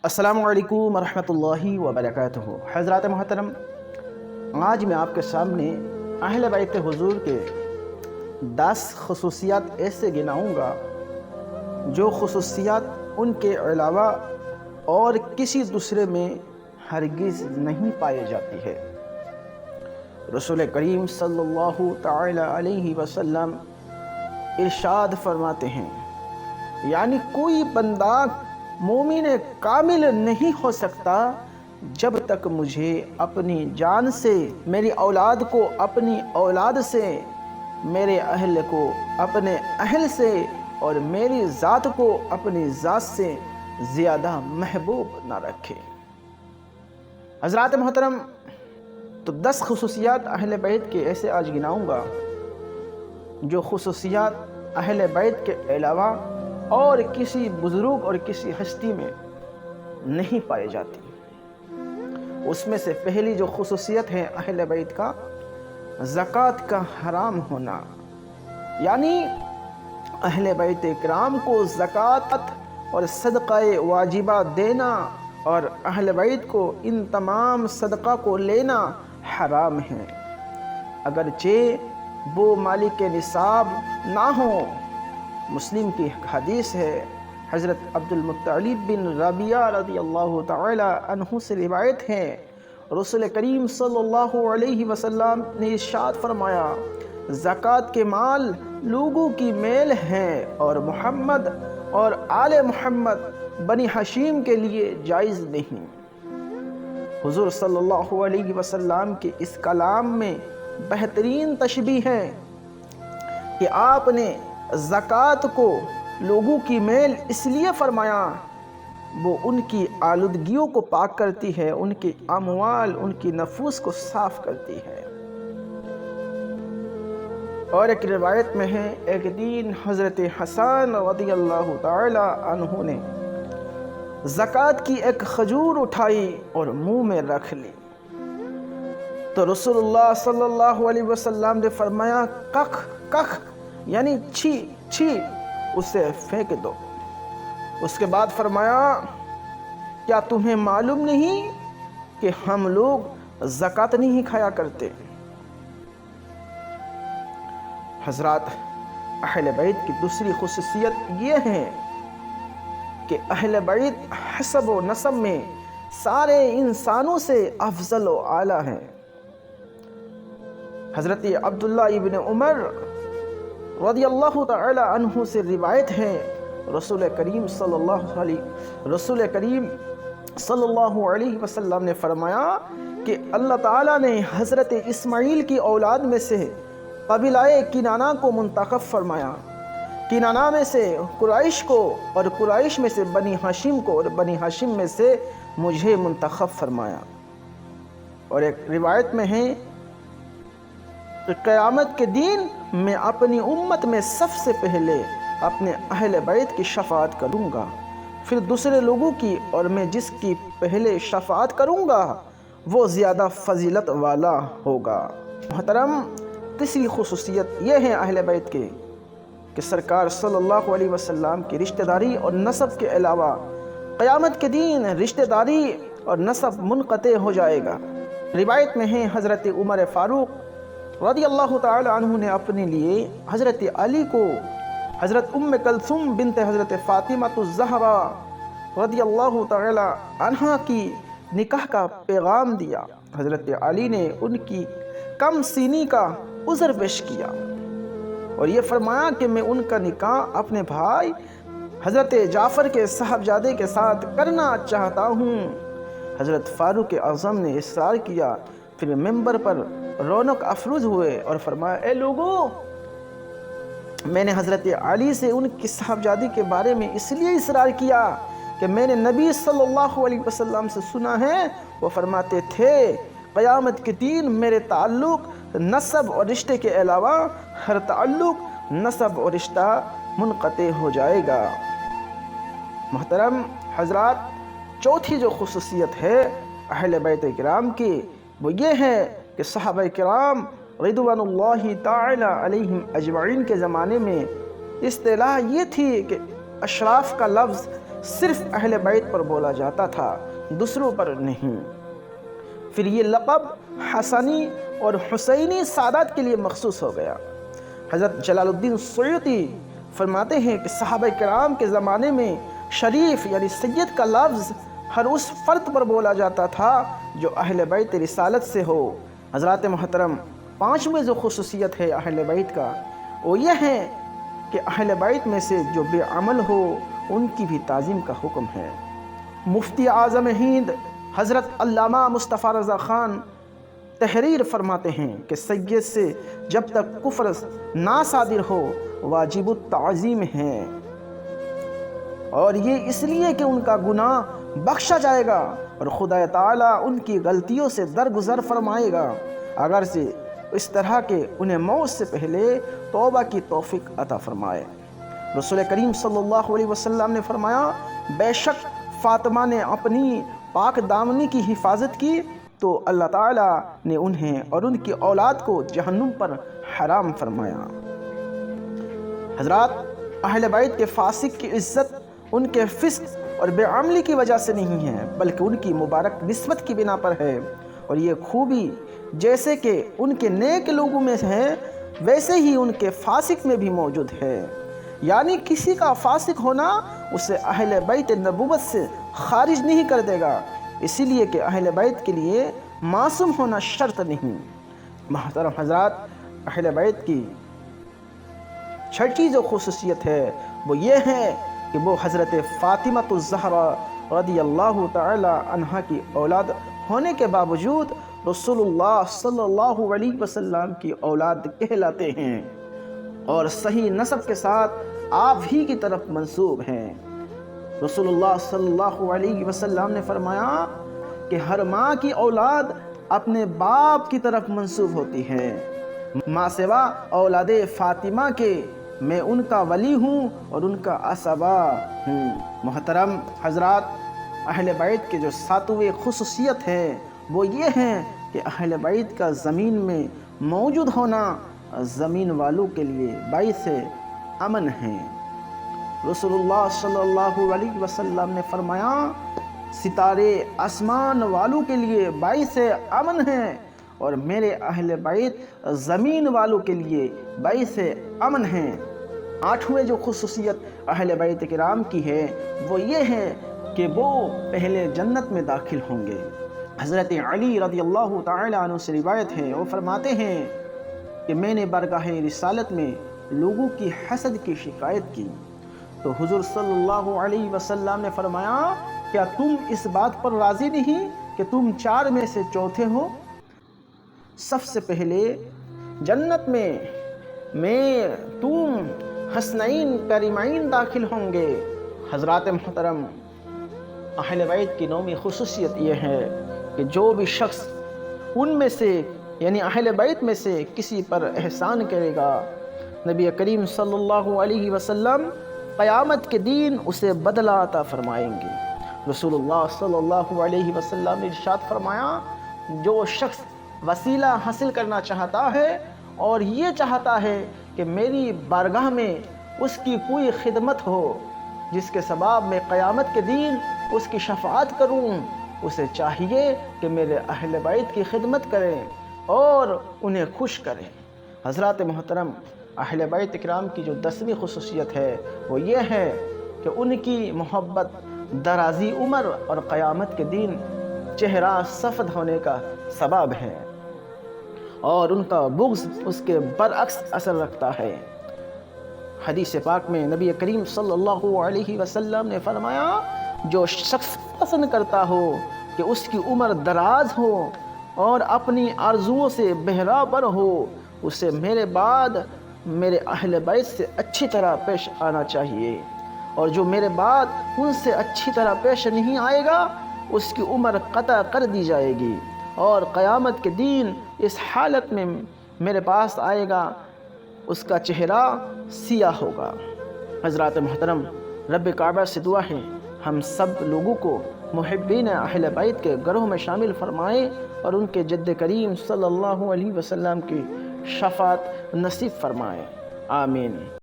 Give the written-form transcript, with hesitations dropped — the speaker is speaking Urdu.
السلام علیکم ورحمۃ اللہ وبرکاتہ۔ حضرات محترم، آج میں آپ کے سامنے اہل بیت حضور کے 10 خصوصیات ایسے گناؤں گا جو خصوصیات ان کے علاوہ اور کسی دوسرے میں ہرگز نہیں پائی جاتی ہے۔ رسول کریم صلی اللہ تعالی علیہ وسلم ارشاد فرماتے ہیں، یعنی کوئی بندہ مومن کامل نہیں ہو سکتا جب تک مجھے اپنی جان سے، میری اولاد کو اپنی اولاد سے، میرے اہل کو اپنے اہل سے اور میری ذات کو اپنی ذات سے زیادہ محبوب نہ رکھے۔ حضرات محترم، تو 10 خصوصیات اہل بیت کے ایسے آج گناؤں گا جو خصوصیات اہل بیت کے علاوہ اور کسی بزرگ اور کسی ہستی میں نہیں پائی جاتی۔ اس میں سے پہلی جو خصوصیت ہے اہل بیت کا، زکوٰۃ کا حرام ہونا، یعنی اہل بیت کرام کو زکوٰۃ اور صدقہ واجبہ دینا اور اہل بیت کو ان تمام صدقہ کو لینا حرام ہے، اگرچہ وہ مالک نصاب نہ ہوں۔ مسلم کی حدیث ہے، حضرت عبد المطلب بن ربیعہ رضی اللہ تعالی عنہ سے روایت ہے، رسول کریم صلی اللہ علیہ وسلم نے ارشاد فرمایا، زکوٰۃ کے مال لوگوں کی میل ہے اور محمد اور آل محمد بنی ہاشم کے لیے جائز نہیں۔ حضور صلی اللہ علیہ وسلم کے اس کلام میں بہترین تشبیہ ہے کہ آپ نے زکوٰۃ کو لوگوں کی میل اس لیے فرمایا، وہ ان کی آلودگیوں کو پاک کرتی ہے، ان کے اموال، ان کی نفوس کو صاف کرتی ہے۔ اور ایک روایت میں ہے، ایک دن حضرت حسن رضی اللہ تعالی عنہ نے زکوٰۃ کی ایک کھجور اٹھائی اور منہ میں رکھ لی، تو رسول اللہ صلی اللہ علیہ وسلم نے فرمایا، کخ کخ، یعنی چھی چھی، اسے پھینک دو۔ اس کے بعد فرمایا، کیا تمہیں معلوم نہیں کہ ہم لوگ زکوٰۃ نہیں کھایا کرتے؟ حضرات، اہل بیت کی دوسری خصوصیت یہ ہے کہ اہل بیت حسب و نسب میں سارے انسانوں سے افضل و اعلیٰ ہیں۔ حضرت عبداللہ ابن عمر رضی اللہ تعالی عنہ سے روایت ہے، رسول کریم صلی اللہ علیہ وسلم نے فرمایا کہ اللہ تعالیٰ نے حضرت اسماعیل کی اولاد میں سے قبیلہ کنانہ کو منتخب فرمایا، کنانہ میں سے قریش کو، اور قریش میں سے بنی ہاشم کو، اور بنی ہاشم میں سے مجھے منتخب فرمایا۔ اور ایک روایت میں ہے کہ قیامت کے دن میں اپنی امت میں سب سے پہلے اپنے اہل بیت کی شفاعت کروں گا، پھر دوسرے لوگوں کی، اور میں جس کی پہلے شفاعت کروں گا وہ زیادہ فضیلت والا ہوگا۔ محترم، تیسری خصوصیت یہ ہے اہل بیت کے کہ سرکار صلی اللہ علیہ وسلم کی رشتہ داری اور نسب کے علاوہ قیامت کے دن رشتہ داری اور نسب منقطع ہو جائے گا۔ روایت میں ہے، حضرت عمر فاروق رضی اللہ تعالی عنہ نے اپنے لیے حضرت علی کو حضرت ام کلثوم بنت حضرت فاطمہ الزہرا رضی اللہ تعالی عنہا کی نکاح کا پیغام دیا۔ حضرت علی نے ان کی کم سینی کا عذر پیش کیا اور یہ فرمایا کہ میں ان کا نکاح اپنے بھائی حضرت جعفر کے صاحبزادے کے ساتھ کرنا چاہتا ہوں۔ حضرت فاروق اعظم نے اصرار کیا، پھر ممبر پر رونق افروز ہوئے اور فرمایا، اے لوگوں، میں نے حضرت علی سے ان کی صاحبزادی کے بارے میں اس لیے اصرار کیا کہ میں نے نبی صلی اللہ علیہ وسلم سے سنا ہے، وہ فرماتے تھے، قیامت کے دن میرے تعلق نسب اور رشتے کے علاوہ ہر تعلق نسب اور رشتہ منقطع ہو جائے گا۔ محترم حضرات، چوتھی جو خصوصیت ہے اہل بیت کرام کی، وہ یہ ہے کہ صحابہ کرام رضوان اللہ تعالی علیہم اجمعین کے زمانے میں اصطلاح یہ تھی کہ اشراف کا لفظ صرف اہل بیت پر بولا جاتا تھا، دوسروں پر نہیں۔ پھر یہ لقب حسنی اور حسینی سادات کے لیے مخصوص ہو گیا۔ حضرت جلال الدین سیوطی فرماتے ہیں کہ صحابہ کرام کے زمانے میں شریف یعنی سید کا لفظ ہر اس فرد پر بولا جاتا تھا جو اہل بیت رسالت سے ہو۔ حضرات محترم، پانچویں جو خصوصیت ہے اہل بیت کا وہ یہ ہے کہ اہل بیت میں سے جو بے عمل ہو ان کی بھی تعظیم کا حکم ہے۔ مفتی اعظم ہند حضرت علامہ مصطفیٰ رضا خان تحریر فرماتے ہیں کہ سید سے جب تک کفر نہ صادر ہو واجب التعظیم ہے، اور یہ اس لیے کہ ان کا گناہ بخشا جائے گا اور خدا تعالیٰ ان کی غلطیوں سے درگزر فرمائے گا، اگرچہ اس طرح کہ انہیں موت سے پہلے توبہ کی توفیق عطا فرمائے۔ رسول کریم صلی اللہ علیہ وسلم نے فرمایا، بے شک فاطمہ نے اپنی پاک دامنی کی حفاظت کی تو اللہ تعالیٰ نے انہیں اور ان کی اولاد کو جہنم پر حرام فرمایا۔ حضرات، اہل بیت کے فاسق کی عزت ان کے فسق اور بے عملی کی وجہ سے نہیں ہے بلکہ ان کی مبارک نسبت کی بنا پر ہے، اور یہ خوبی جیسے کہ ان کے نیک لوگوں میں ہے ویسے ہی ان کے فاسق میں بھی موجود ہے، یعنی کسی کا فاسق ہونا اسے اہل بیت نبوت سے خارج نہیں کر دے گا، اسی لیے کہ اہل بیت کے لیے معصوم ہونا شرط نہیں۔ محترم حضرات، اہل بیت کی چھٹی جو خصوصیت ہے وہ یہ ہے کہ وہ حضرت فاطمہ الزہرا رضی اللہ تعالی عنہا کی اولاد ہونے کے باوجود رسول اللہ صلی اللہ علیہ وسلم کی اولاد کہلاتے ہیں اور صحیح نسب کے ساتھ آپ ہی کی طرف منسوب ہیں۔ رسول اللہ صلی اللہ علیہ وسلم نے فرمایا کہ ہر ماں کی اولاد اپنے باپ کی طرف منسوب ہوتی ہے، ماں سوا اولاد فاطمہ کے میں ان کا ولی ہوں اور ان کا عصبہ ہوں۔ محترم حضرات، اہل بیت کے جو ساتویں خصوصیت ہے وہ یہ ہے کہ اہل بیت کا زمین میں موجود ہونا زمین والوں کے لیے باعث امن ہے۔ رسول اللہ صلی اللہ علیہ وسلم نے فرمایا، ستارے آسمان والوں کے لیے باعث امن ہیں اور میرے اہل بیت زمین والوں کے لیے باعث امن ہیں۔ آٹھویں جو خصوصیت اہل بیت کرام کی ہے وہ یہ ہے کہ وہ پہلے جنت میں داخل ہوں گے۔ حضرت علی رضی اللہ تعالی عنہ سے روایت ہے، وہ فرماتے ہیں کہ میں نے بارگاہ رسالت میں لوگوں کی حسد کی شکایت کی تو حضور صلی اللہ علیہ وسلم نے فرمایا، کیا تم اس بات پر راضی نہیں کہ تم چار میں سے چوتھے ہو؟ سب سے پہلے جنت میں تم حسنین کریمین داخل ہوں گے۔ حضرات محترم، اہل بیت کی نویں خصوصیت یہ ہے کہ جو بھی شخص ان میں سے یعنی اہل بیت میں سے کسی پر احسان کرے گا، نبی کریم صلی اللہ علیہ وسلم قیامت کے دن اسے بدلہ عطا فرمائیں گے۔ رسول اللہ صلی اللہ علیہ وسلم نے ارشاد فرمایا، جو شخص وسیلہ حاصل کرنا چاہتا ہے اور یہ چاہتا ہے کہ میری بارگاہ میں اس کی کوئی خدمت ہو جس کے سبب میں قیامت کے دن اس کی شفاعت کروں، اسے چاہیے کہ میرے اہل بیت کی خدمت کریں اور انہیں خوش کریں۔ حضرات محترم، اہل بیت اکرام کی جو 10ویں خصوصیت ہے وہ یہ ہے کہ ان کی محبت درازی عمر اور قیامت کے دن چہرہ سفید ہونے کا سبب ہے، اور ان کا بغض اس کے برعکس اثر رکھتا ہے۔ حدیث پاک میں نبی کریم صلی اللہ علیہ وسلم نے فرمایا، جو شخص پسند کرتا ہو کہ اس کی عمر دراز ہو اور اپنی آرزوؤں سے بہرابر ہو، اسے میرے بعد میرے اہل بیت سے اچھی طرح پیش آنا چاہیے، اور جو میرے بعد ان سے اچھی طرح پیش نہیں آئے گا اس کی عمر قطع کر دی جائے گی، اور قیامت کے دن اس حالت میں میرے پاس آئے گا، اس کا چہرہ سیاہ ہوگا۔ حضرات محترم، رب کعبہ سے دعا ہے ہم سب لوگوں کو محبین اہل بیت کے گروہ میں شامل فرمائے اور ان کے جد کریم صلی اللہ علیہ وسلم کی شفاعت نصیب فرمائے، آمین۔